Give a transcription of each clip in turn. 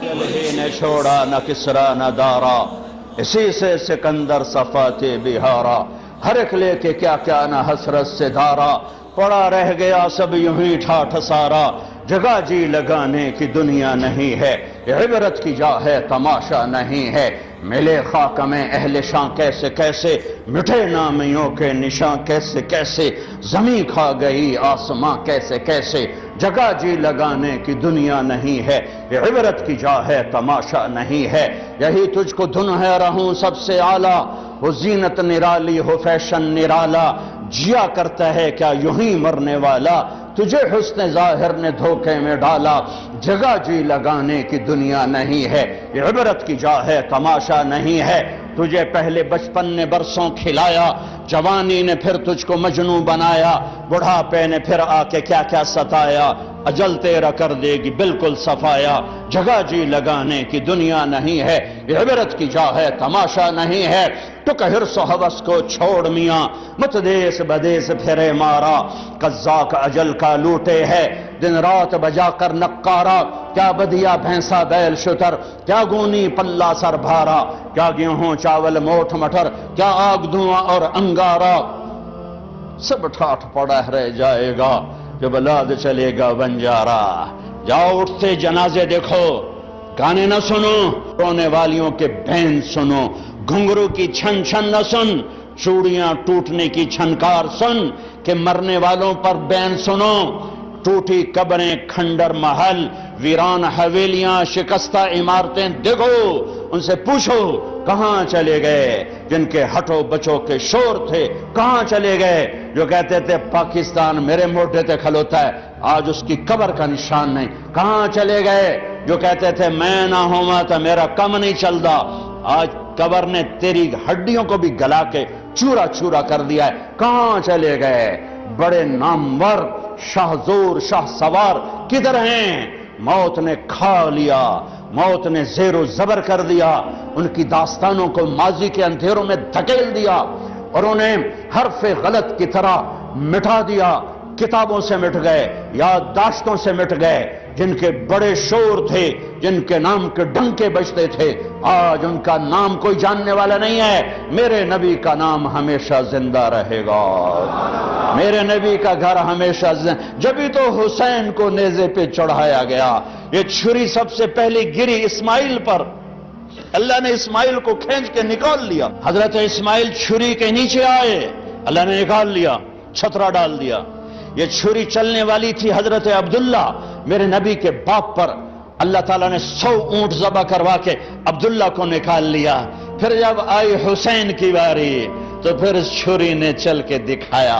دلہی نے چھوڑا نہ کسرا نہ دارا، اسی سے سکندر صفات بہارا، ہر ایک لے کے کیا کیا نہ حسرت سے دھارا، پڑا رہ گیا سب یوں ہی ٹھاٹھ سارا، جگہ جی لگانے کی دنیا نہیں ہے، عبرت کی جا ہے تماشا نہیں ہے، ملے خاک میں اہل شاں کیسے کیسے، مٹھے نامیوں کے نشاں کیسے کیسے، زمین کھا گئی آسماں کیسے کیسے، جگہ جی لگانے کی دنیا نہیں ہے، عبرت کی جا ہے تماشا نہیں ہے، یہی تجھ کو دھن ہے رہوں سب سے اعلیٰ، وہ زینت نرالی ہو فیشن نرالا، جیا کرتا ہے کیا یوں ہی مرنے والا، تجھے حسن ظاہر نے دھوکے میں ڈالا، جگہ جی لگانے کی دنیا نہیں ہے، عبرت کی جا ہے تماشا نہیں ہے، تجھے پہلے بچپن نے برسوں کھلایا، جوانی نے پھر تجھ کو مجنوں بنایا، بڑھاپے نے پھر آ کے کیا کیا ستایا، اجل تیرا کر دے گی بالکل صفایا، جگہ جی لگانے کی دنیا نہیں ہے، عبرت کی جا ہے تماشا نہیں ہے، تو کہ حرص و ہوس کو چھوڑ میاں، مت دیس بدیس پھرے مارا، قزاق اجل کا لوٹے ہے، دن رات بجا کر نقارا، کیا بدیا بھینسا بیل شتر، کیا گونی پلہ سر بھارا، کیا گیہوں چاول موٹھ مٹر، کیا آگ دھواں اور انگارا، سب ٹھاٹھ پڑا رہ جائے گا جب لاد چلے گا بنجارا، جاؤ اٹھتے جنازے دیکھو، گانے نہ سنو، رونے والیوں کے بین سنو، گھنگرو کی چھن چھن نہ سن، چوڑیاں ٹوٹنے کی چھنکار سن، کہ مرنے والوں پر بین سنو، ٹوٹی قبریں کھنڈر محل، ویران حویلیاں شکستہ عمارتیں دیکھو، ان سے پوچھو کہاں چلے گئے جن کے ہٹو بچوں کے شور تھے، کہاں چلے گئے جو کہتے تھے پاکستان میرے موڈے تے کھلوتا ہے، آج اس کی قبر کا نشان نہیں، کہاں چلے گئے جو کہتے تھے میں نہ ہوں تو میرا کم نہیں چلتا، آج قبر نے تیری ہڈیوں کو بھی گلا کے چورا چورا کر دیا ہے، کہاں چلے گئے بڑے نامور شاہ زور شاہ سوار کدھر ہیں، موت نے کھا لیا، موت نے زیر و زبر کر دیا، ان کی داستانوں کو ماضی کے اندھیروں میں دھکیل دیا اور انہیں حرف غلط کی طرح مٹا دیا، کتابوں سے مٹ گئے، یادداشتوں سے مٹ گئے، جن کے بڑے شور تھے، جن کے نام کے ڈنکے بجتے تھے، آج ان کا نام کوئی جاننے والا نہیں ہے، میرے نبی کا نام ہمیشہ زندہ رہے گا، میرے نبی کا گھر ہمیشہ زندہ، جبھی تو حسین کو نیزے پہ چڑھایا گیا، یہ چھری سب سے پہلے گری اسماعیل پر، اللہ نے اسماعیل کو کھینچ کے نکال لیا، حضرت اسماعیل چھری کے نیچے آئے، اللہ نے نکال لیا، چھترا ڈال دیا، یہ چھری چلنے والی تھی حضرت عبداللہ میرے نبی کے باپ پر، اللہ تعالیٰ نے 100 اونٹ ذبح کروا کے عبداللہ کو نکال لیا، پھر جب آئی حسین کی باری تو پھر اس چھری نے چل کے دکھایا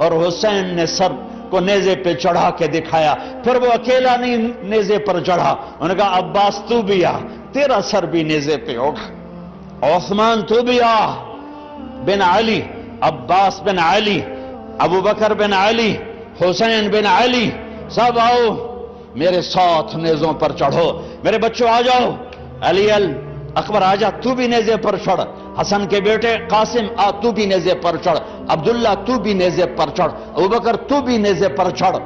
اور حسین نے سر کو نیزے پہ چڑھا کے دکھایا، پھر وہ اکیلا نہیں نیزے پر چڑھا، انہوں نے کہا عباس تو بھی آ، تیرا سر بھی نیزے پہ ہوگا، عثمان تو بھی آ، بن علی، عباس بن علی، ابو بکر بن علی، حسین بن علی، سب آؤ میرے ساتھ نیزوں پر چڑھو، میرے بچوں آ جاؤ، علی اکبر آ جا تو بھی نیزے پر چڑھ، حسن کے بیٹے قاسم آ تو بھی نیزے پر چڑھ، عبداللہ تو بھی نیزے پر چڑھ، ابوبکر تو بھی نیزے پر چڑھ،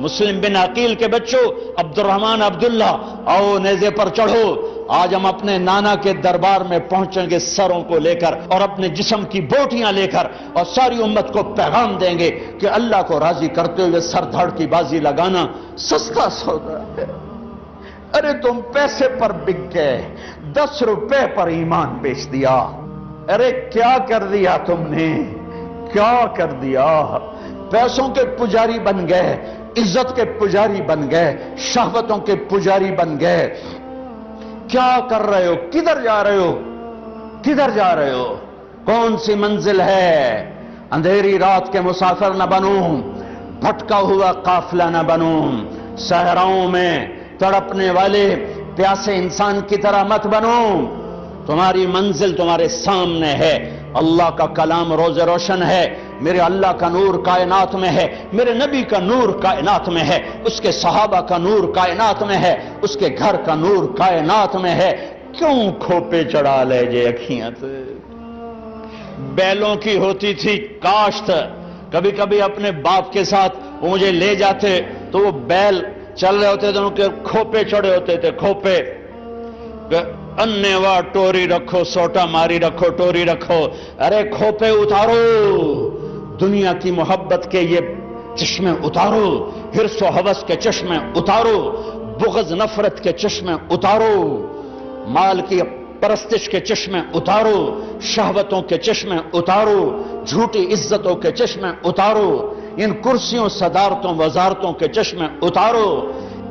مسلم بن عقیل کے بچوں عبد الرحمن عبداللہ آؤ نیزے پر چڑھو، آج ہم اپنے نانا کے دربار میں پہنچیں گے سروں کو لے کر اور اپنے جسم کی بوٹیاں لے کر، اور ساری امت کو پیغام دیں گے کہ اللہ کو راضی کرتے ہوئے سر دھڑ کی بازی لگانا سستا سودا ہے، ارے تم پیسے پر بک گئے، 10 روپے پر ایمان بیچ دیا، ارے کیا کر دیا تم نے، کیا کر دیا، پیسوں کے پجاری بن گئے، عزت کے پجاری بن گئے، شہوتوں کے پجاری بن گئے، کیا کر رہے ہو، کدھر جا رہے ہو، کدھر جا رہے ہو، کون سی منزل ہے، اندھیری رات کے مسافر نہ بنوں، بھٹکا ہوا قافلہ نہ بنوں، صحراؤں میں تڑپنے والے پیاسے انسان کی طرح مت بنوں، تمہاری منزل تمہارے سامنے ہے، اللہ کا کلام روز روشن ہے، میرے اللہ کا نور کائنات میں ہے، میرے نبی کا نور کائنات میں ہے، اس کے صحابہ کا نور کائنات میں ہے، اس کے گھر کا نور کائنات میں ہے، کیوں کھوپے چڑھا لے جے اکھیاں تے، بیلوں کی ہوتی تھی کاشت، کبھی کبھی اپنے باپ کے ساتھ وہ مجھے لے جاتے تو وہ بیل چل رہے ہوتے تھے، ان کے کھوپے چڑھے ہوتے تھے، کھوپے کہ انے وا ٹوری رکھو، سوٹا ماری رکھو، ٹوری رکھو، ارے کھوپے اتارو، دنیا کی محبت کے یہ چشمے اتارو، حرص و ہوس کے چشمے اتارو، بغض نفرت کے چشمے اتارو، مال کی پرستش کے چشمے اتارو، شہوتوں کے چشمے اتارو، جھوٹی عزتوں کے چشمے اتارو، ان کرسیوں، صدارتوں، وزارتوں کے چشمے اتارو،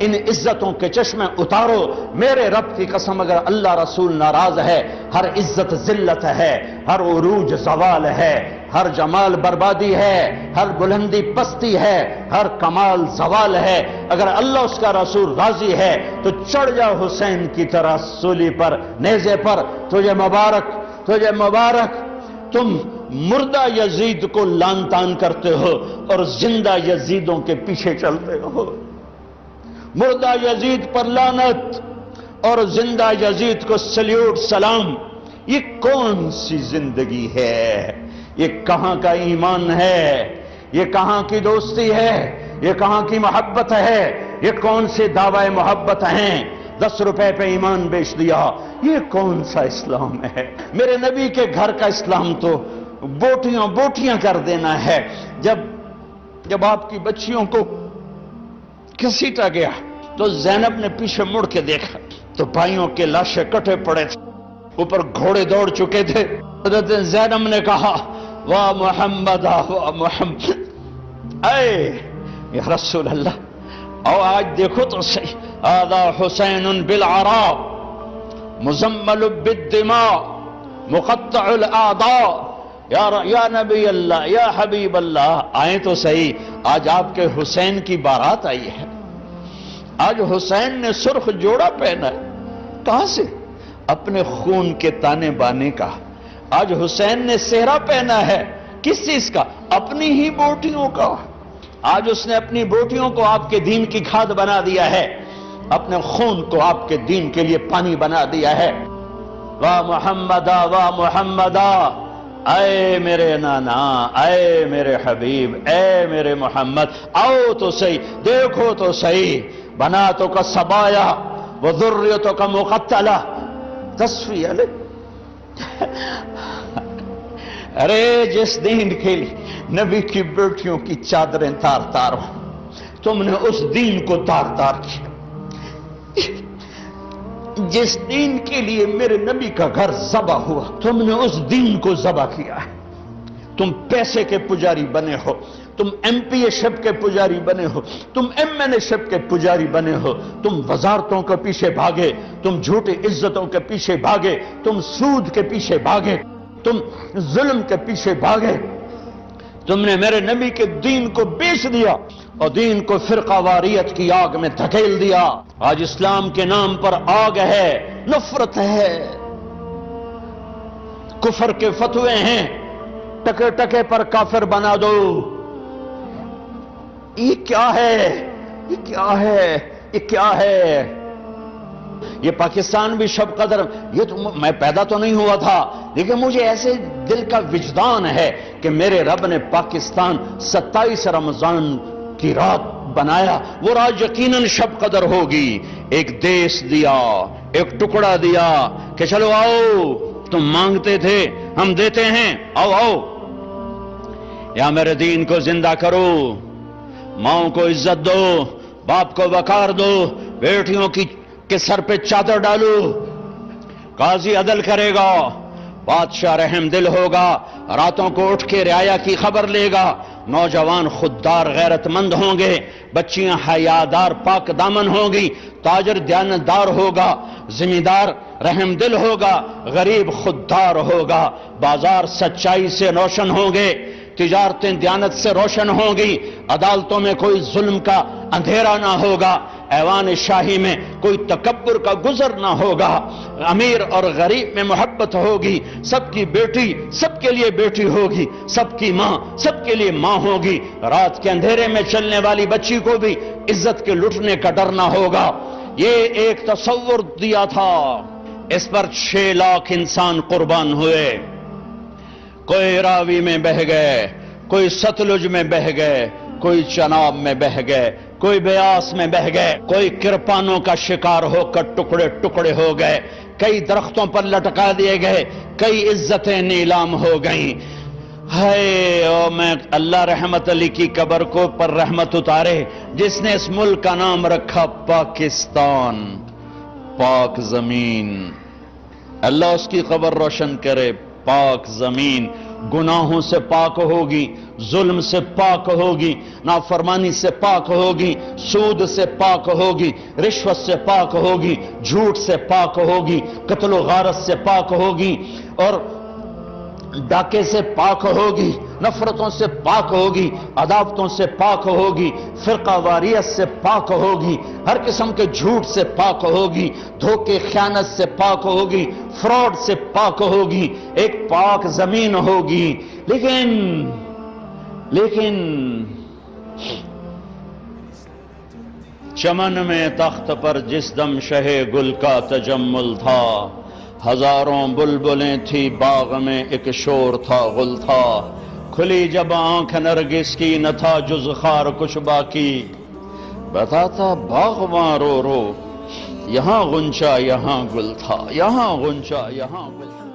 ان عزتوں کے چشمے اتارو۔ میرے رب کی قسم اگر اللہ رسول ناراض ہے، ہر عزت ذلت ہے، ہر عروج زوال ہے، ہر جمال بربادی ہے، ہر بلندی پستی ہے، ہر کمال زوال ہے۔ اگر اللہ اس کا رسول راضی ہے تو چڑھ جاؤ حسین کی طرح سولی پر، نیزے پر، تجھے مبارک، تجھے مبارک۔ تم مردہ یزید کو لان تان کرتے ہو اور زندہ یزیدوں کے پیچھے چلتے ہو۔ مردہ یزید پر لعنت اور زندہ یزید کو سلیوٹ سلام۔ یہ کون سی زندگی ہے؟ یہ کہاں کا ایمان ہے؟ یہ کہاں کی دوستی ہے؟ یہ کہاں کی محبت ہے؟ یہ کون سے دعوی محبت ہیں؟ 10 روپے پہ ایمان بیچ دیا، یہ کون سا اسلام ہے؟ میرے نبی کے گھر کا اسلام تو بوٹیاں بوٹیاں کر دینا ہے۔ جب آپ کی بچیوں کو گھسیٹا گیا تو زینب نے پیچھے مڑ کے دیکھا تو بھائیوں کے لاشیں کٹے پڑے تھے، اوپر گھوڑے دوڑ چکے تھے۔ حضرت زینب نے کہا واہ محمد، واہ محمد، اے یا رسول اللہ، او آج دیکھو تو صحیح، آذا حسین بالعراء مزمل بالدماء مقطع الاعضاء، یا نبی اللہ، یا حبیب اللہ، آئیں تو صحیح، آج آپ کے حسین کی بارات آئی ہے۔ آج حسین نے سرخ جوڑا پہنا ہے، کہاں سے؟ اپنے خون کے تانے بانے کا۔ آج حسین نے سہرا پہنا ہے، کس چیز کا؟ اپنی ہی بوٹیوں کا۔ آج اس نے اپنی بوٹیوں کو آپ کے دین کی کھاد بنا دیا ہے، اپنے خون کو آپ کے دین کے لیے پانی بنا دیا ہے۔ واہ محمدہ، واہ محمدہ، اے میرے نانا، اے میرے حبیب، اے میرے محمد، آؤ تو صحیح، دیکھو تو صحیح، بناتوں کا سبایا وذریتوں کا مقتلہ تصفیہ لے۔ ارے جس دین کے لیے نبی کی بیٹیوں کی چادریں تار تار ہوں، تم نے اس دین کو تار تار کیا۔ جس دین کے لیے میرے نبی کا گھر ذبح ہوا، تم نے اس دین کو ذبح کیا ہے۔ تم پیسے کے پجاری بنے ہو، تم ایم پی اے شپ کے پجاری بنے ہو، تم ایم این اے شپ کے پجاری بنے ہو، تم وزارتوں کے پیچھے بھاگے، تم جھوٹی عزتوں کے پیچھے بھاگے، تم سود کے پیچھے بھاگے، تم ظلم کے پیچھے بھاگے، تم نے میرے نبی کے دین کو بیچ دیا اور دین کو فرقہ واریت کی آگ میں دھکیل دیا۔ آج اسلام کے نام پر آگ ہے، نفرت ہے، کفر کے فتوے ہیں، ٹکے ٹکے پر کافر بنا دو۔ یہ کیا ہے؟ یہ کیا ہے؟ یہ کیا ہے؟ یہ پاکستان بھی شب قدر، یہ تو میں پیدا تو نہیں ہوا تھا، لیکن مجھے ایسے دل کا وجدان ہے کہ میرے رب نے پاکستان 27 رمضان کی رات بنایا، وہ رات یقیناً شب قدر ہوگی۔ ایک دیس دیا، ایک ٹکڑا دیا کہ چلو آؤ، تم مانگتے تھے ہم دیتے ہیں، آؤ آؤ، یا میرے دین کو زندہ کرو، ماؤں کو عزت دو، باپ کو وقار دو، بیٹیوں کے سر پہ چادر ڈالو، قاضی عدل کرے گا، بادشاہ رحم دل ہوگا، راتوں کو اٹھ کے رعایا کی خبر لے گا، نوجوان خوددار غیرت مند ہوں گے، بچیاں حیادار پاک دامن ہوں گی، تاجر دیانتدار ہوگا، زمیندار رحم دل ہوگا، غریب خوددار ہوگا، بازار سچائی سے روشن ہوں گے، تجارتیں دیانت سے روشن ہوں گی، عدالتوں میں کوئی ظلم کا اندھیرا نہ ہوگا، ایوان شاہی میں کوئی تکبر کا گزر نہ ہوگا، امیر اور غریب میں محبت ہوگی، سب کی بیٹی سب کے لیے بیٹی ہوگی، سب کی ماں سب کے لیے ماں ہوگی، رات کے اندھیرے میں چلنے والی بچی کو بھی عزت کے لٹنے کا ڈر نہ ہوگا۔ یہ ایک تصور دیا تھا، اس پر 6 لاکھ انسان قربان ہوئے، کوئی راوی میں بہہ گئے، کوئی ستلج میں بہہ گئے، کوئی چناب میں بہہ گئے، کوئی بیاس میں بہہ گئے، کوئی کرپانوں کا شکار ہو کر ٹکڑے ٹکڑے ہو گئے، کئی درختوں پر لٹکا دیے گئے، کئی عزتیں نیلام ہو گئیں۔ میں اللہ رحمت علی کی قبر کو پر رحمت اتارے، جس نے اس ملک کا نام رکھا پاکستان، پاک زمین، اللہ اس کی قبر روشن کرے۔ پاک زمین گناہوں سے پاک ہوگی، ظلم سے پاک ہوگی، نافرمانی سے پاک ہوگی، سود سے پاک ہوگی، رشوت سے پاک ہوگی، جھوٹ سے پاک ہوگی، قتل و غارت سے پاک ہوگی، اور ڈاکے سے پاک ہوگی، نفرتوں سے پاک ہوگی، عداوتوں سے پاک ہوگی، فرقہ واریت سے پاک ہوگی، ہر قسم کے جھوٹ سے پاک ہوگی، دھوکے خیانت سے پاک ہوگی، فراڈ سے پاک ہوگی، ایک پاک زمین ہوگی۔ لیکن چمن میں تخت پر جس دم شہ گل کا تجمل تھا، ہزاروں بلبلیں تھی باغ میں ایک شور تھا غل تھا، کھلی جب آنکھ نرگس کی نہ تھا جز خار کچھ باقی، بتاتا باغباں رو رو یہاں غنچہ یہاں گل تھا، یہاں غنچہ یہاں گل تھا۔